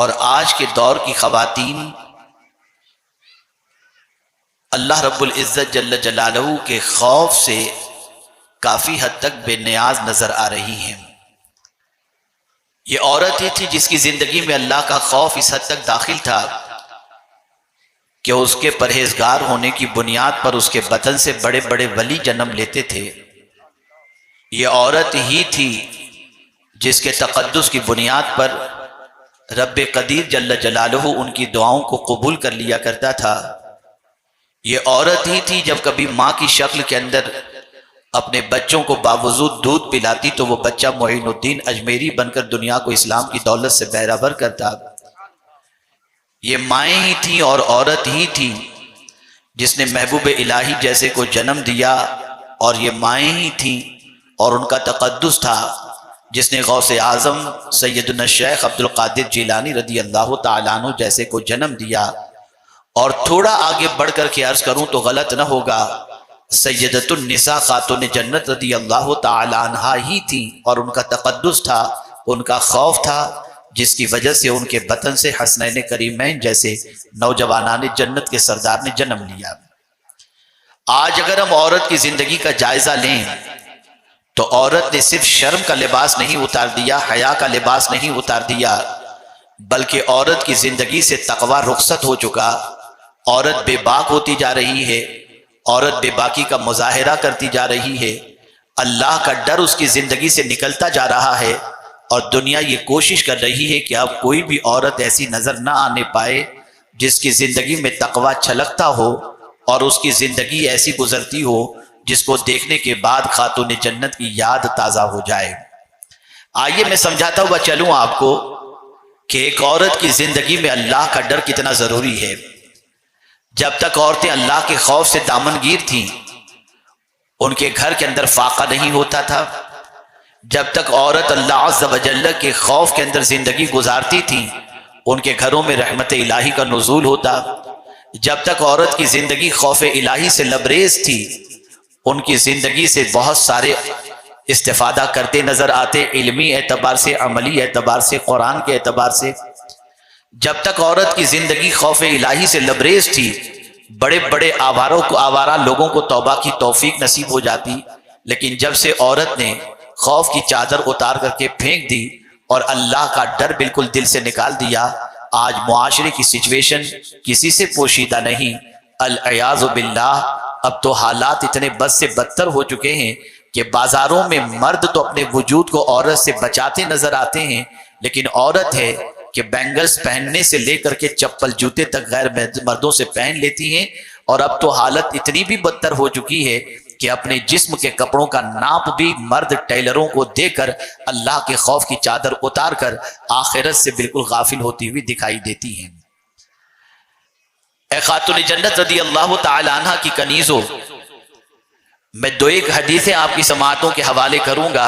اور آج کے دور کی خواتین اللہ رب العزت جل جلالہ کے خوف سے کافی حد تک بے نیاز نظر آ رہی ہیں۔ یہ عورت ہی تھی جس کی زندگی میں اللہ کا خوف اس حد تک داخل تھا کہ اس کے پرہیزگار ہونے کی بنیاد پر اس کے بطن سے بڑے بڑے ولی جنم لیتے تھے۔ یہ عورت ہی تھی جس کے تقدس کی بنیاد پر رب قدیر جل جلالہ ان کی دعاؤں کو قبول کر لیا کرتا تھا۔ یہ عورت ہی تھی جب کبھی ماں کی شکل کے اندر اپنے بچوں کو باوضو دودھ پلاتی تو وہ بچہ معین الدین اجمیری بن کر دنیا کو اسلام کی دولت سے بہرہور کرتا۔ یہ مائیں ہی تھیں اور عورت ہی تھی جس نے محبوب الہی جیسے کو جنم دیا، اور یہ مائیں ہی تھیں اور ان کا تقدس تھا جس نے غوث اعظم سیدنا الشیخ عبد القادر جیلانی رضی اللہ تعالیٰ عنہ جیسے کو جنم دیا۔ اور تھوڑا آگے بڑھ کر کے عرض کروں تو غلط نہ ہوگا، سیدۃ النساء خاتون جنت رضی اللہ تعالیٰ عنہا ہی تھی، اور ان کا تقدس تھا، ان کا خوف تھا، جس کی وجہ سے ان کے بطن سے حسنین کریمین جیسے نوجوانان جنت کے سردار نے جنم لیا۔ آج اگر ہم عورت کی زندگی کا جائزہ لیں تو عورت نے صرف شرم کا لباس نہیں اتار دیا، حیا کا لباس نہیں اتار دیا، بلکہ عورت کی زندگی سے تقوی رخصت ہو چکا۔ عورت بے باک ہوتی جا رہی ہے، عورت بے باکی کا مظاہرہ کرتی جا رہی ہے، اللہ کا ڈر اس کی زندگی سے نکلتا جا رہا ہے، اور دنیا یہ کوشش کر رہی ہے کہ اب کوئی بھی عورت ایسی نظر نہ آنے پائے جس کی زندگی میں تقوی چھلکتا ہو اور اس کی زندگی ایسی گزرتی ہو جس کو دیکھنے کے بعد خاتون جنت کی یاد تازہ ہو جائے۔ آئیے میں سمجھاتا ہوا چلوں آپ کو کہ ایک عورت کی زندگی میں اللہ کا ڈر کتنا ضروری ہے۔ جب تک عورتیں اللہ کے خوف سے دامنگیر تھیں ان کے گھر کے اندر فاقہ نہیں ہوتا تھا۔ جب تک عورت اللہ عز و جل کے خوف کے اندر زندگی گزارتی تھی ان کے گھروں میں رحمت الہی کا نزول ہوتا۔ جب تک عورت کی زندگی خوف الہی سے لبریز تھی ان کی زندگی سے بہت سارے استفادہ کرتے نظر آتے، علمی اعتبار سے، عملی اعتبار سے، قرآن کے اعتبار سے۔ جب تک عورت کی زندگی خوف الہی سے لبریز تھی بڑے بڑے آوارہ لوگوں کو توبہ کی توفیق نصیب ہو جاتی، لیکن جب سے عورت نے خوف کی چادر اتار کر کے پھینک دی اور اللہ کا ڈر بالکل دل سے نکال دیا، آج معاشرے کی سچویشن کسی سے پوشیدہ نہیں، العیاذ باللہ۔ اب تو حالات اتنے بد سے بدتر ہو چکے ہیں کہ بازاروں میں مرد تو اپنے وجود کو عورت سے بچاتے نظر آتے ہیں، لیکن عورت ہے کہ بینگلز پہننے سے لے کر کے چپل جوتے تک غیر مردوں سے پہن لیتی ہیں۔ اور اب تو حالت اتنی بھی بدتر ہو چکی ہے کہ اپنے جسم کے کپڑوں کا ناپ بھی مرد ٹیلروں کو دے کر اللہ کے خوف کی چادر اتار کر آخرت سے بالکل غافل ہوتی ہوئی دکھائی دیتی ہیں۔ اے خاتون جنت رضی اللہ تعالی عنہ کی کنیزوں، میں دو ایک حدیثیں آپ کی سماعتوں کے حوالے کروں گا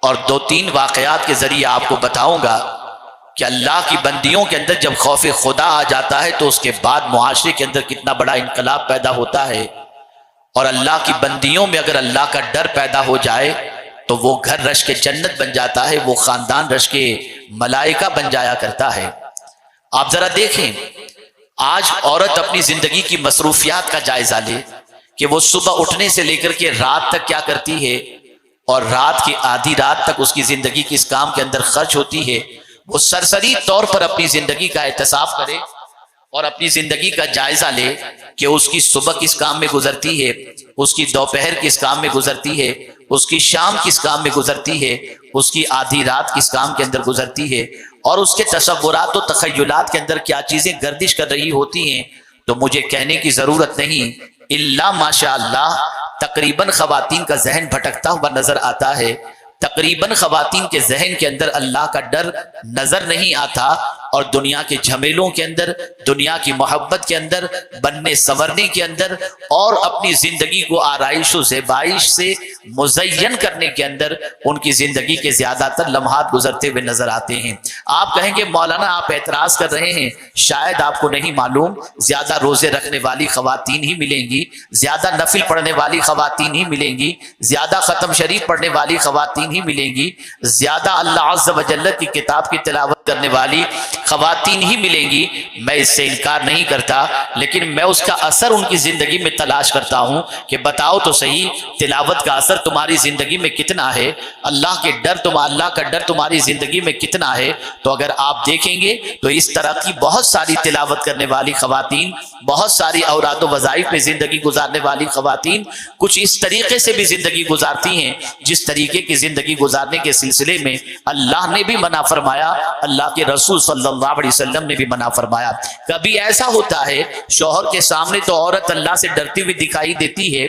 اور دو تین واقعات کے ذریعے آپ کو بتاؤں گا کہ اللہ کی بندیوں کے اندر جب خوف خدا آ جاتا ہے تو اس کے بعد معاشرے کے اندر کتنا بڑا انقلاب پیدا ہوتا ہے، اور اللہ کی بندیوں میں اگر اللہ کا ڈر پیدا ہو جائے تو وہ گھر رش کے جنت بن جاتا ہے، وہ خاندان رش کے ملائکہ بن جایا کرتا ہے۔ آپ ذرا دیکھیں آج عورت اپنی زندگی کی مصروفیات کا جائزہ لے کہ وہ صبح اٹھنے سے لے کر کے رات تک کیا کرتی ہے، اور رات کی آدھی رات تک اس کی زندگی کس کام کے اندر خرچ ہوتی ہے۔ وہ سرسری طور پر اپنی زندگی کا احتساب کرے اور اپنی زندگی کا جائزہ لے کہ اس کی صبح کس کام میں گزرتی ہے، اس کی دوپہر کس کام میں گزرتی ہے، اس کی شام کس کام میں گزرتی ہے، اس کی آدھی رات کس کام کے اندر گزرتی ہے، اور اس کے تصورات و تخیلات کے اندر کیا چیزیں گردش کر رہی ہوتی ہیں۔ تو مجھے کہنے کی ضرورت نہیں، الا ماشاء اللہ تقریباً خواتین کا ذہن بھٹکتا ہوا نظر آتا ہے، تقریباً خواتین کے ذہن کے اندر اللہ کا ڈر نظر نہیں آتا، اور دنیا کے جھمیلوں کے اندر، دنیا کی محبت کے اندر، بننے سنورنے کے اندر، اور اپنی زندگی کو آرائش و زیبائش سے مزین کرنے کے اندر ان کی زندگی کے زیادہ تر لمحات گزرتے ہوئے نظر آتے ہیں۔ آپ کہیں گے مولانا آپ اعتراض کر رہے ہیں، شاید آپ کو نہیں معلوم زیادہ روزے رکھنے والی خواتین ہی ملیں گی، زیادہ نفل پڑھنے والی خواتین ہی ملیں گی، زیادہ ختم شریف پڑھنے والی خواتین ہی ملیں گی، زیادہ اللہ عز و جل کی کتاب کی تلاوت کرنے والی خواتین ہی ملیں گی، میں اس سے انکار نہیں کرتا، لیکن میں اس کا اثر ان کی زندگی میں تلاش کرتا ہوں کہ بتاؤ تو صحیح تلاوت کا اثر تمہاری زندگی میں کتنا ہے، اللہ کا ڈر تمہاری زندگی میں کتنا ہے۔ تو اگر آپ دیکھیں گے تو اس طرح کی بہت ساری تلاوت کرنے والی خواتین، بہت ساری اوراد و وظائف میں زندگی گزارنے والی خواتین کچھ اس طریقے سے بھی زندگی گزارتی ہیں جس طریقے کی زندگی گزارنے کے سلسلے میں اللہ نے بھی منع فرمایا، اللہ کے رسول صلی اللہ علیہ وسلم نے بھی منع فرمایا۔ کبھی ایسا ہوتا ہے شوہر کے سامنے تو عورت اللہ سے ڈرتی ہوئی دکھائی دیتی ہے،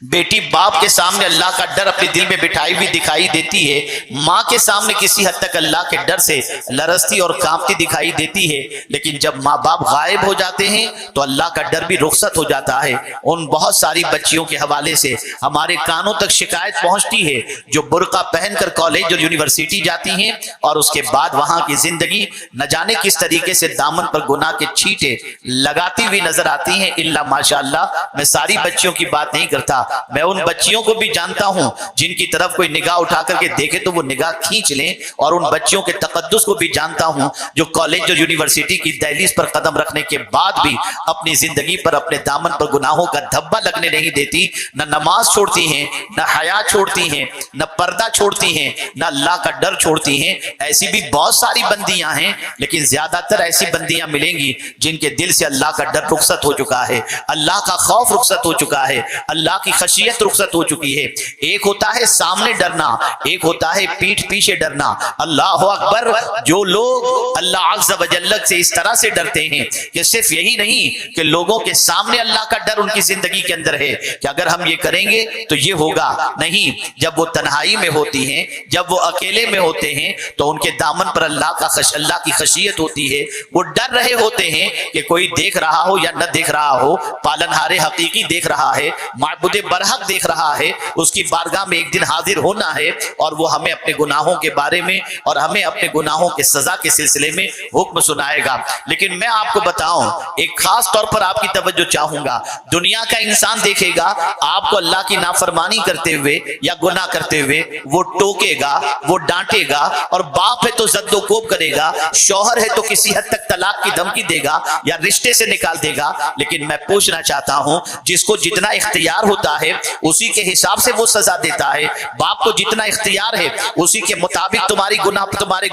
بیٹی باپ کے سامنے اللہ کا ڈر اپنے دل میں بٹھائی ہوئی دکھائی دیتی ہے، ماں کے سامنے کسی حد تک اللہ کے ڈر سے لرزتی اور کانپتی دکھائی دیتی ہے، لیکن جب ماں باپ غائب ہو جاتے ہیں تو اللہ کا ڈر بھی رخصت ہو جاتا ہے۔ ان بہت ساری بچیوں کے حوالے سے ہمارے کانوں تک شکایت پہنچتی ہے جو برقع پہن کر کالج اور یونیورسٹی جاتی ہیں اور اس کے بعد وہاں کی زندگی نہ جانے کس طریقے سے دامن پر گناہ کے چھینٹے لگاتی ہوئی نظر آتی ہیں۔ الا ماشاءاللہ، میں ساری بچیوں کی بات نہیں کرتا، میں ان بچیوں کو بھی جانتا ہوں جن کی طرف کوئی نگاہ اٹھا کر کے دیکھے تو وہ نگاہ کھینچ لیں، اور ان بچیوں کے تقدس کو بھی جانتا ہوں جو کالج اور یونیورسٹی کی دہلیز پر قدم رکھنے کے بعد بھی اپنی زندگی پر اپنے دامن پر گناہوں کا دھبا لگنے نہیں دیتی، نہ نماز چھوڑتی ہیں، نہ حیا چھوڑتی ہیں، نہ پردہ چھوڑتی ہیں، نہ اللہ کا ڈر چھوڑتی ہیں۔ ایسی بھی بہت ساری بندیاں ہیں، لیکن زیادہ تر ایسی بندیاں ملیں گی جن کے دل سے اللہ کا ڈر رخصت ہو چکا ہے، اللہ کا خوف رخصت ہو چکا ہے، اللہ کی خشیت رخصت ہو چکی ہے۔ ایک ہوتا ہے سامنے ڈرنا، ایک ہوتا ہے پیٹھ پیچھے ڈرنا۔ اللہ اکبر، جو لوگ اللہ عز و جل سے اس طرح سے ڈرتے ہیں کہ صرف یہی نہیں کہ لوگوں کے سامنے اللہ کا ڈر ان کی زندگی کے اندر ہے کہ اگر ہم یہ کریں گے تو یہ ہوگا، نہیں، جب وہ تنہائی میں ہوتی ہیں، جب وہ اکیلے میں ہوتے ہیں تو ان کے دامن پر اللہ کی خشیت ہوتی ہے، وہ ڈر رہے ہوتے ہیں کہ کوئی دیکھ رہا ہو یا نہ دیکھ رہا ہو، پالنہار حقیقی دیکھ رہا ہے، معبود برحق دیکھ رہا ہے، اس کی بارگاہ میں ایک دن حاضر ہونا ہے اور وہ ہمیں اپنے گناہوں کے بارے میں اور ہمیں اپنے گناہوں کے سزا کے سلسلے میں حکم سنائے گا۔ لیکن میں آپ کو بتاؤں، ایک خاص طور پر آپ کی توجہ چاہوں گا، دنیا کا انسان دیکھے گا آپ کو اللہ کی نافرمانی کرتے ہوئے یا گناہ کرتے ہوئے، وہ ٹوکے گا، وہ ڈانٹے گا، اور باپ ہے تو زد و کوب کرے گا، شوہر ہے تو کسی حد تک طلاق کی دھمکی دے گا یا رشتے سے نکال دے گا۔ لیکن میں پوچھنا چاہتا ہوں، جس کو جتنا اختیار ہوتا ہے اسی کے حساب سے وہ سزا دیتا ہے۔ باپ کو جتنا اختیار ہے اسی کے مطابق تمہارے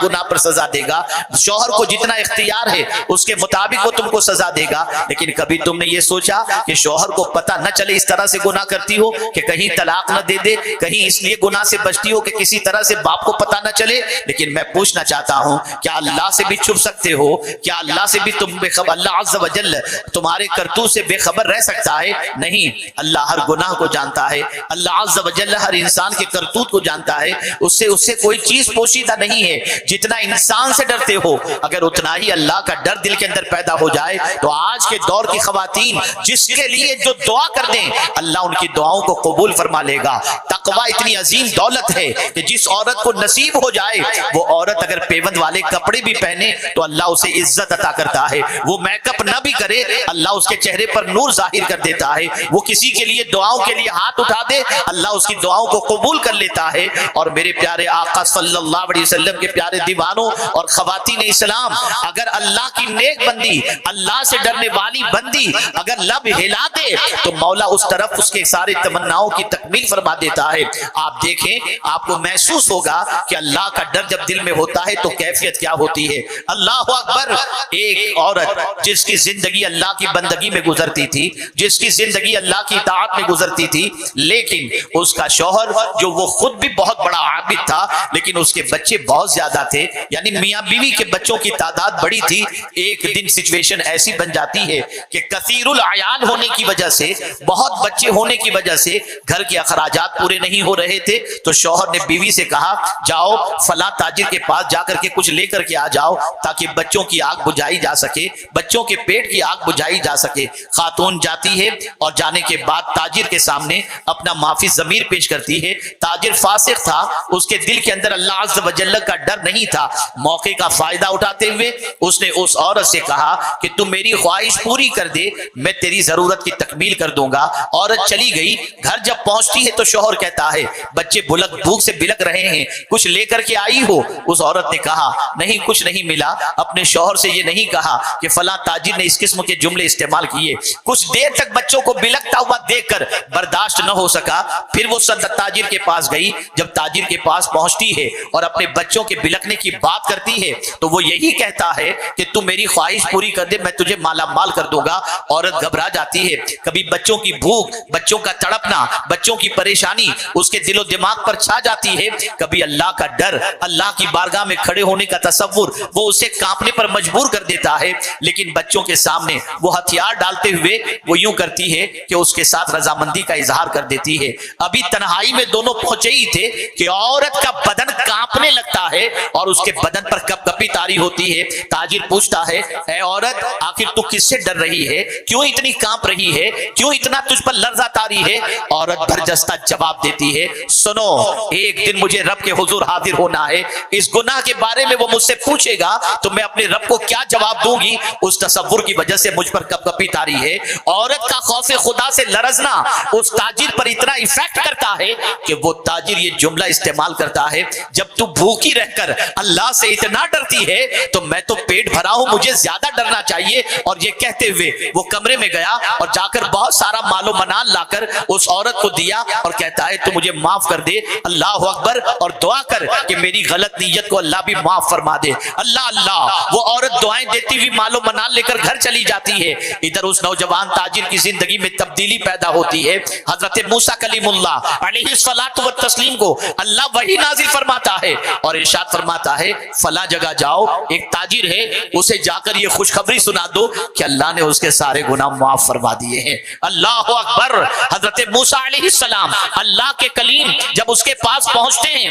گناہ پر سزا دے گا، شوہر کو جتنا اختیار ہے اس کے مطابق وہ تم کو سزا دے گا۔ لیکن کبھی تم نے یہ سوچا کہ شوہر کو پتہ نہ چلے اس طرح سے گناہ کرتی ہو کہ کہیں طلاق نہ دے دے، کہیں اس لیے گناہ سے بچتی ہو کہ کسی طرح سے باپ کو پتہ نہ چلے؟ لیکن میں پوچھنا چاہتا ہوں، کیا اللہ سے بھی چھپ سکتے ہو؟ کیا اللہ سے بھی تم بے خبر، اللہ عز و جل تمہارے کرتوت سے بے خبر رہ سکتا ہے؟ نہیں، اللہ ہر گناہ کو جانتا ہے، اللہ عز و جل ہر انسان کے کرتوت کو جانتا ہے، اس سے کوئی چیز پوشیدہ نہیں ہے۔ جتنا انسان سے ڈرتے ہو اگر اتنا ہی اللہ کا ڈر دل کے اندر پیدا ہو جائے تو آج کے دور کی خواتین جس کے لیے جو دعا کر دیں اللہ ان کی دعاؤں کو قبول فرما لے گا۔ تقوی اتنی عظیم دولت ہے کہ جس عورت کو نصیب ہو جائے وہ عورت اگر پیوند والے کپڑے بھی پہنے تو اللہ اسے عزت عطا کرتا ہے، وہ میک اپ نہ بھی کرے اللہ اس کے چہرے پر نور ظاہر کر دیتا ہے، وہ کسی کے لیے دعاؤں کے لیے ہاتھ اٹھا دے اللہ اس کی دعاؤں کو قبول کر لیتا ہے۔ اور میرے پیارے آقا صلی اللہ علیہ وسلم کے پیارے دیوانوں اور خواتین اسلام، اگر اللہ کی نیک بندی، اللہ سے ڈرنے والی بندی اگر لب ہلا دے تو مولا اس طرف اس کے سارے تمناؤں کی تکمیل فرما دیتا ہے۔ آپ دیکھیں، آپ کو محسوس ہوگا کہ اللہ کا ڈر جب دل میں ہوتا ہے تو کیفیت کیا ہوتی ہے۔ اللہ اکبر، ایک عورت جس کی زندگی اللہ کی بندگی میں گزرتی تھی، جس کی زندگی اللہ کی اطاعت میں گزرتی تھی، لیکن اس کا شوہر جو وہ خود بھی بہت بڑا عابد تھا لیکن اس کے بچے بہت زیادہ تھے، یعنی میاں بیوی کے بچوں کی تعداد بڑی تھی۔ ایک دن سچویشن ایسی بن جاتی ہے کہ کثیر العیال ہونے کی وجہ سے، بہت بچے ہونے کی وجہ سے گھر کے اخراجات پورے نہیں ہو رہے تھے، تو شوہر نے بیوی سے کہا جاؤ فلاں تاجر کے پاس جا کر کے کچھ لے کر کے آ جاؤ تاکہ بچوں کی آگ بجھائی جا سکے، بچوں کے پیٹ کی آگ بجھائی جا سکے۔ خاتون جاتی ہے اور جانے کے بعد تاجر کے کے سامنے اپنا معافی ضمیر پیش کرتی ہے. تاجر فاسق تھا, اس کے دل کے اندر اللہ عز و جل کا ڈر نہیں تھا. موقع کا فائدہ اٹھاتے ہوئے اس نے اس عورت سے کہا کہ تم میری خواہش پوری کر دے, میں تیری ضرورت کی تکمیل کر دوں گا. عورت چلی گئی. گھر جب پہنچتی ہے تو شوہر کہتا ہے بچے بھوک سے بلک رہے ہیں, کچھ لے کر کے آئی ہو؟ اس عورت نے کہا نہیں, کچھ نہیں ملا. اپنے شوہر سے یہ نہیں کہا کہ فلاں تاجر نے اس قسم کے جملے استعمال کیے. کچھ دیر تک بچوں کو بلکتا ہوا دیکھ کر برداشت نہ ہو سکا. پھر وہ تاجر کے پاس گئی. جب تاجر کے پاس پہنچتی ہے اور اپنے بچوں کے بلکنے کی بات کرتی ہے تو وہ یہی کہتا ہے کہ تم میری خواہش پوری کر دے, میں تجھے مالا مال کر دوں گا. عورت گھبرا جاتی ہے. کبھی بچوں کی بھوک, بچوں کا تڑپنا, بچوں کی پریشانی اس کے دل و دماغ پر چھا جاتی ہے. کبھی اللہ کا ڈر, اللہ کی بارگاہ میں کھڑے ہونے کا تصور وہ اسے کانپنے پر مجبور کر دیتا ہے. لیکن بچوں کے سامنے وہ ہتھیار ڈالتے ہوئے وہ یوں کرتی ہے کہ اس کے ساتھ رضامندی کا اظہار کر دیتی ہے. ابھی تنہائی میں دونوں پہنچے ہی تھے کہ عورت کا بدن کانپنے لگتا ہے اور اس کے بدن پر کپ کپی طاری ہوتی ہے. تاجر پوچھتا ہے اے عورت, آخر تو کس سے ڈر رہی ہے, کیوں اتنی کانپ رہی ہے, کیوں اتنا تجھ پر لرزہ طاری ہے؟ عورت برجستہ جواب دیتی ہے سنو, ایک دن مجھے رب کے حضور حاضر ہونا ہے. اس گناہ کے بارے میں وہ مجھ سے پوچھے گا تو میں اپنے رب کو کیا جواب دوں گی؟ اس تصور کی وجہ سے مجھ پر کپ کپی طاری ہے. عورت کا خوف خدا سے لرزنا اس تاجر پر اتنا ایفیکٹ کرتا ہے کہ وہ تاجر یہ جملہ استعمال کرتا ہے جب تو بھوکی رہ کر اللہ سے اتنا ڈرتی ہے تو میں تو پیٹ بھرا ہوں, مجھے زیادہ ڈرنا چاہیے. اور یہ کہتے ہوئے وہ کمرے میں گیا اور جا کر بہت سارا مال و منال لا کر اس عورت کو دیا اور کہتا ہے تو مجھے معاف کر دے, اللہ اکبر, اور دعا کر کہ میری غلط نیت کو اللہ بھی معاف فرما دے. اللہ اللہ, وہ عورت دعائیں دیتی ہوئی مال و منال لے کر گھر چلی جاتی ہے. ادھر اس نوجوان تاجر کی زندگی میں تبدیلی پیدا ہوتی ہے. حضرت موسیٰ کلیم اللہ علیہ الصلوۃ والتسلیم کو اللہ وحی نازل فرماتا ہے اور ارشاد فرماتا ہے فلاں جگہ جاؤ, ایک تاجر ہے, اسے جا کر یہ خوشخبری سنا دو کہ اللہ نے اس کے سارے گناہ معاف فرما دیے ہیں. اللہ اکبر. حضرت موسیٰ علیہ السلام اللہ کے کلیم جب اس کے پاس پہنچتے ہیں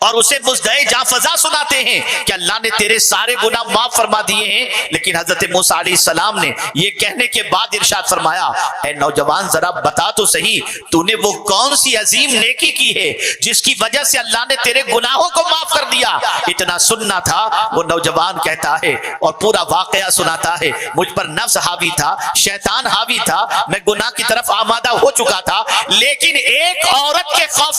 اور اسے مزدے جاں فضا سناتے ہیں کہ اللہ نے تیرے سارے گناہ معاف فرما دیے ہیں, لیکن حضرت موسیٰ علیہ السلام نے یہ کہنے کے بعد ارشاد فرمایا اے نوجوان ذرا بتا تو صحیح, تو نے وہ کون سی عظیم نیکی کی ہے جس کی وجہ سے اللہ نے تیرے گناہوں کو معاف کر دیا؟ اتنا سننا تھا. وہ نوجوان کہتا ہے اور پورا واقعہ سناتا ہے مجھ پر نفس حاوی تھا, شیطان حاوی تھا, میں گناہ کی طرف آمادہ ہو چکا تھا, لیکن ایک عورت کے خوف